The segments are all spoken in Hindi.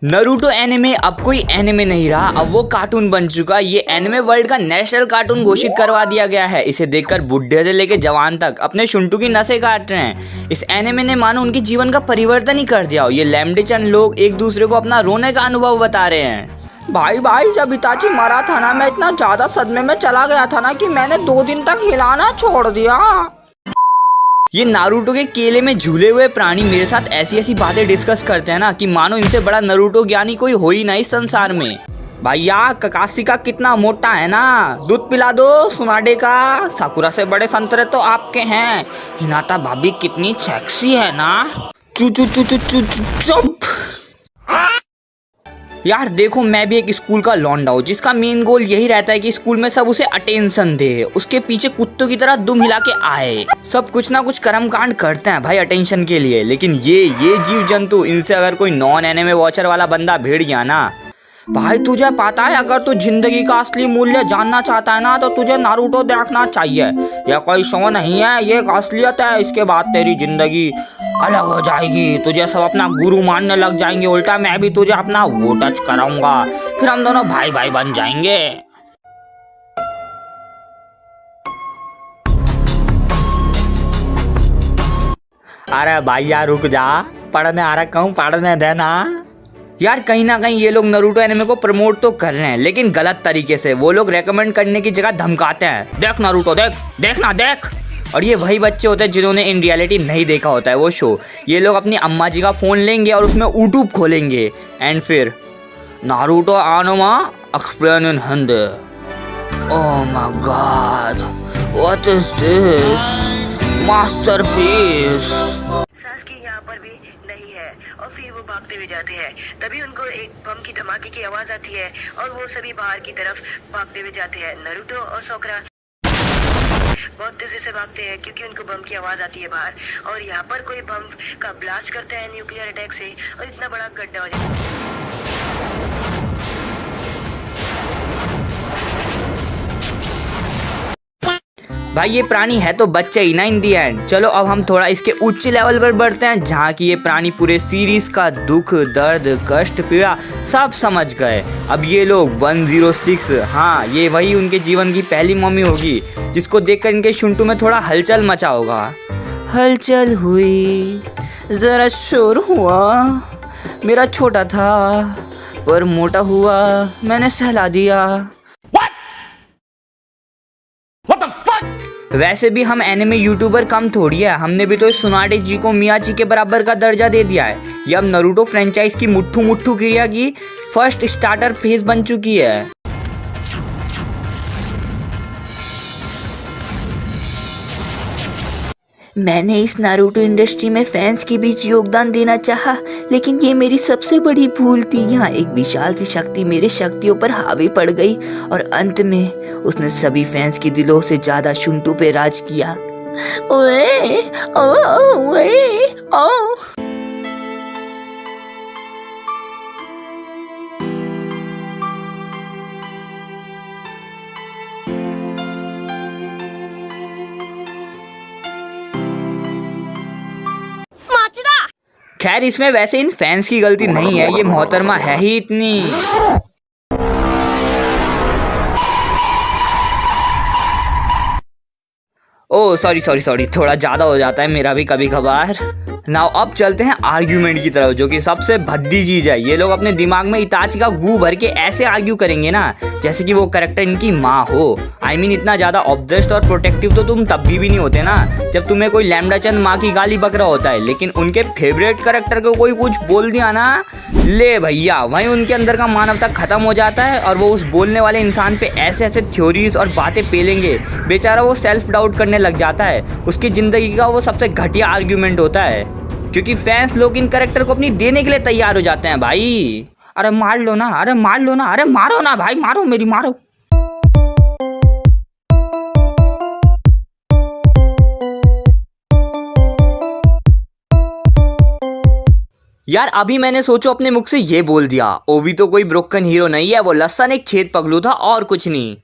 नरूटो एनिमे अब कोई एनिमे नहीं रहा, अब वो कार्टून बन चुका। ये एनिमे वर्ल्ड का नेशनल कार्टून घोषित करवा दिया गया है। इसे देखकर बुढ़े से लेके जवान तक अपने शुंटू की नसें काट रहे हैं। इस एनिमे ने मानो उनके जीवन का परिवर्तन ही कर दिया हो। ये लैम्डे-चन लोग एक दूसरे को अपना रोने का अनुभव बता रहे हैं। भाई जब इताची मरा था ना, मैं इतना ज्यादा सदमे में चला गया था ना कि मैंने 2 दिन तक हिलाना छोड़ दिया। ये नारुतो के केले में झूले हुए प्राणी मेरे साथ ऐसी ऐसी बातें डिस्कस करते हैं ना कि मानो इनसे बड़ा नरूटो ज्ञानी कोई हो ही ना इस संसार में। भैया ककाशी का कितना मोटा है ना, दूध पिला दो सुनाडे का। साकुरा से बड़े संतरे तो आपके हैं। हिनाता भाभी कितनी सेक्सी है ना। चू चू चू चू चू चुप। यार देखो, मैं भी एक स्कूल का लौंडा हूँ जिसका मेन गोल यही रहता है कि स्कूल में सब उसे अटेंशन दे, उसके पीछे कुत्तों की तरह दुम हिला के आए। सब कुछ ना कुछ कर्म कांड करते हैं भाई अटेंशन के लिए। लेकिन ये जीव जंतु, इनसे अगर कोई नॉन एनिमे वॉचर वाला बंदा भिड़ गया ना, भाई तुझे पता है अगर तू जिंदगी का असली मूल्य जानना चाहता है ना तो तुझे नारुतो देखना चाहिए। यह कोई शो नहीं है, ये एक असलियत है। इसके बाद तेरी जिंदगी अलग हो जाएगी, तुझे सब अपना गुरु मानने लग जाएंगे। उल्टा मैं भी तुझे अपना वो टच कराऊंगा, फिर हम दोनों भाई भाई बन जाएंगे। अरे भैया रुक जा, पढ़ने आ रखा हूँ, पढ़ने देना। यार कहीं ना कहीं ये लोग नरूटो एनिमे को प्रमोट तो कर रहे हैं लेकिन गलत तरीके से। वो लोग रेकमेंड करने की जगह धमकाते हैं, देख नारुतो देख, देखना देख। और ये वही बच्चे होते हैं जिन्होंने इन रियलिटी नहीं देखा होता है वो शो। ये लोग अपनी अम्मा जी का फ़ोन लेंगे और उसमें यूट्यूब खोलेंगे एंड फिर Naruto anime explain in Hindi. Oh my god, what is this masterpiece. सासकी यहाँ पर भी नहीं है और फिर वो भागते हुए जाते हैं। तभी उनको एक बम की धमाके की आवाज आती है और वो सभी बाहर की तरफ भागते हुए जाते हैं। नरूटो और सोकरा बहुत तेजी से भागते हैं क्योंकि उनको बम की आवाज आती है बाहर। और यहाँ पर कोई बम का ब्लास्ट करता है न्यूक्लियर अटैक से और इतना बड़ा गड्ढा हो जाता है। भाई ये प्राणी है तो बच्चा ही ना इन दी एंड। चलो अब हम थोड़ा इसके उच्च लेवल पर बढ़ते हैं जहाँ की ये प्राणी पूरे सीरीज का दुख, दर्द, कष्ट, पीड़ा सब समझ गए। अब ये लोग 106, हाँ ये वही उनके जीवन की पहली मम्मी होगी जिसको देखकर इनके शुंटू में थोड़ा हलचल मचा होगा। हलचल हुई, जरा शोर हुआ, मेरा छोटा था पर मोटा हुआ, मैंने सहला दिया। वैसे भी हम एनिमे यूट्यूबर कम थोड़ी है, हमने भी तो इस सुनाडे जी को मियाची के बराबर का दर्जा दे दिया है। ये अब नरूटो फ्रेंचाइज की मुट्ठू क्रिया की फर्स्ट स्टार्टर फेज बन चुकी है। मैंने इस नारुतो इंडस्ट्री में फैंस के बीच योगदान देना चाहा, लेकिन ये मेरी सबसे बड़ी भूल थी। यहाँ एक विशाल सी शक्ति मेरे शक्तियों पर हावी पड़ गई और अंत में उसने सभी फैंस के दिलों से ज्यादा शुंटू पे राज किया। ओए ओए ओ। खैर इसमें वैसे इन फैंस की गलती नहीं है, ये मोहतरमा है ही इतनी। ओह सॉरी, थोड़ा ज़्यादा हो जाता है मेरा भी कभी कभार। नाउ अब चलते हैं आर्ग्यूमेंट की तरफ, जो कि सबसे भद्दी चीज़ है। ये लोग अपने दिमाग में इताची का गू भर के ऐसे आर्ग्यू करेंगे ना जैसे कि वो कैरेक्टर इनकी माँ हो। आई मीन इतना ज़्यादा ऑब्सेस्ड और प्रोटेक्टिव तो तुम तब भी नहीं होते ना जब तुम्हें कोई लैम्डा-चन माँ की गाली बक रहा होता है। लेकिन उनके फेवरेट कैरेक्टर को कोई कुछ बोल दिया ना, ले भैया वहीं उनके अंदर का मानवता खत्म हो जाता है और वो उस बोलने वाले इंसान पे ऐसे ऐसे थ्योरीज और बातें पेलेंगे, बेचारा वो सेल्फ डाउट करने लग जाता है। उसकी ज़िंदगी का वो सबसे घटिया आर्ग्यूमेंट होता है क्योंकि फैंस लोग इन कैरेक्टर को अपनी देने के लिए तैयार हो जाते हैं। भाई अरे मार लो ना, अरे मार लो ना, अरे मारो ना भाई, मारो मेरी मारो। यार अभी मैंने सोचो अपने मुख से ये बोल दिया, ओबी तो कोई ब्रोकन हीरो नहीं है, वो लसन एक छेद पगलू था और कुछ नहीं।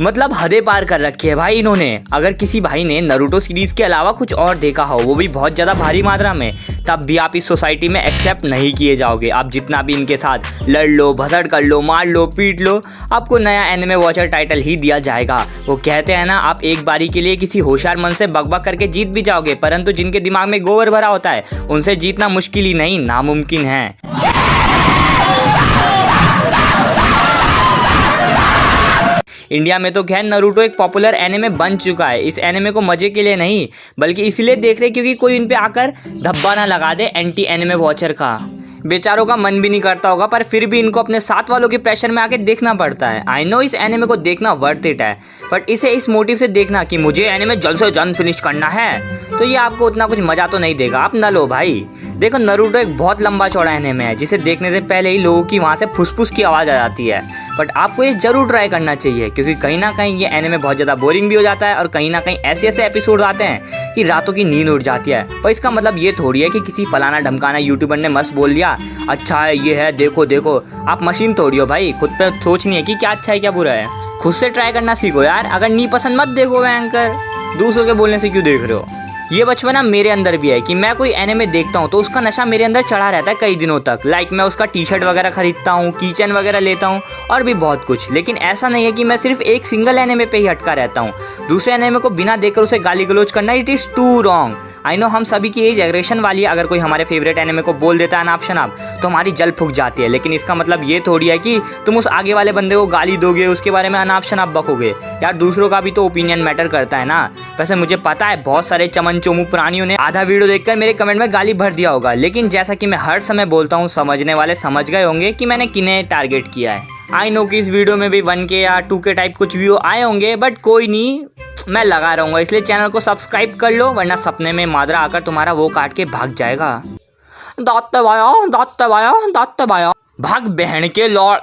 मतलब हदें पार कर रखी है भाई इन्होंने। अगर किसी भाई ने नारुतो सीरीज के अलावा कुछ और देखा हो, वो भी बहुत ज़्यादा भारी मात्रा में, तब भी आप इस सोसाइटी में एक्सेप्ट नहीं किए जाओगे। आप जितना भी इनके साथ लड़ लो, भसड़ कर लो, मार लो, पीट लो, आपको नया एनिमे वॉचर टाइटल ही दिया जाएगा। वो कहते हैं ना, आप एक बारी के लिए किसी होशियार मन से बकबक करके जीत भी जाओगे, परंतु जिनके दिमाग में गोबर भरा होता है उनसे जीतना मुश्किल ही नहीं, नामुमकिन है। इंडिया में तो खैर नारुतो एक पॉपुलर एनिमे बन चुका है। इस एनिमे को मजे के लिए नहीं, बल्कि इसलिए देख रहे क्योंकि कोई इन पे आकर धब्बा ना लगा दे एंटी एनिमे वॉचर का। बेचारों का मन भी नहीं करता होगा, पर फिर भी इनको अपने साथ वालों के प्रेशर में आके देखना पड़ता है। आई नो इस एनिमे को देखना वर्थ इट है, बट इसे इस मोटिव से देखना कि मुझे एनिमे जल्द से जल्द फिनिश करना है, तो ये आपको उतना कुछ मजा तो नहीं देगा। आप न लो भाई। देखो नारुतो एक बहुत लंबा चौड़ा एनिमे है, जिसे देखने से पहले ही लोगों की वहाँ से फुसफुस की आवाज़ आ जाती है। बट आपको ये जरूर ट्राई करना चाहिए, क्योंकि कहीं ना कहीं ये एनिमे बहुत ज़्यादा बोरिंग भी हो जाता है, और कहीं ना कहीं ऐसे ऐसे एपिसोड आते हैं कि रातों की नींद उड़ जाती है। पर इसका मतलब ये थोड़ी है कि किसी फलाना ढमकाना यूट्यूबर ने मस्त बोल दिया अच्छा है, ये है, देखो देखो। आप मशीन तोड़ी हो भाई, खुद पे सोचनी है कि क्या अच्छा है क्या बुरा है। खुद से ट्राई करना सीखो यार। अगर नहीं पसंद मत देखो एंकर, दूसरों के बोलने से क्यों देख रहे हो। ये बचपना मेरे अंदर भी है कि मैं कोई एनिमे देखता हूँ तो उसका नशा मेरे अंदर चढ़ा रहता है कई दिनों तक। लाइक मैं उसका टी शर्ट वगैरह खरीदता हूँ, कीचेन वगैरह लेता हूँ, और भी बहुत कुछ। लेकिन ऐसा नहीं है कि मैं सिर्फ एक सिंगल एनिमे पे ही अटका रहता हूँ। दूसरे एनिमे को बिना देखकर उसे गाली गलौज करना, it is too wrong. I know हम सभी की एज एग्रेशन वाली है। अगर कोई हमारे फेवरेट एनिमे को बोल देता है अनाप शनाप तो हमारी जल फूक जाती है, लेकिन इसका मतलब ये थोड़ी है कि तुम उस आगे वाले बंदे को गाली दोगे, उसके बारे में अनाप शनाप बकोगे। यार दूसरों का भी तो ओपिनियन मैटर करता है ना। वैसे मुझे पता है बहुत सारे चमन चोमू प्राणियों ने आधा वीडियो देखकर मेरे कमेंट में गाली भर दिया होगा, लेकिन जैसा कि मैं हर समय बोलता हूँ, समझने वाले समझ गए होंगे कि मैंने किन्हें टारगेट किया है। आई नो कि इस वीडियो में भी 1K या 2K टाइप कुछ व्यू आए होंगे, बट कोई नहीं, मैं लगा रहूँगा। इसलिए चैनल को सब्सक्राइब कर लो, वरना सपने में मादरा आकर तुम्हारा वो काट के भाग जाएगा। दांत दबाया, दांत दबाया, दांत दबाया, भाग बहन के लौड़।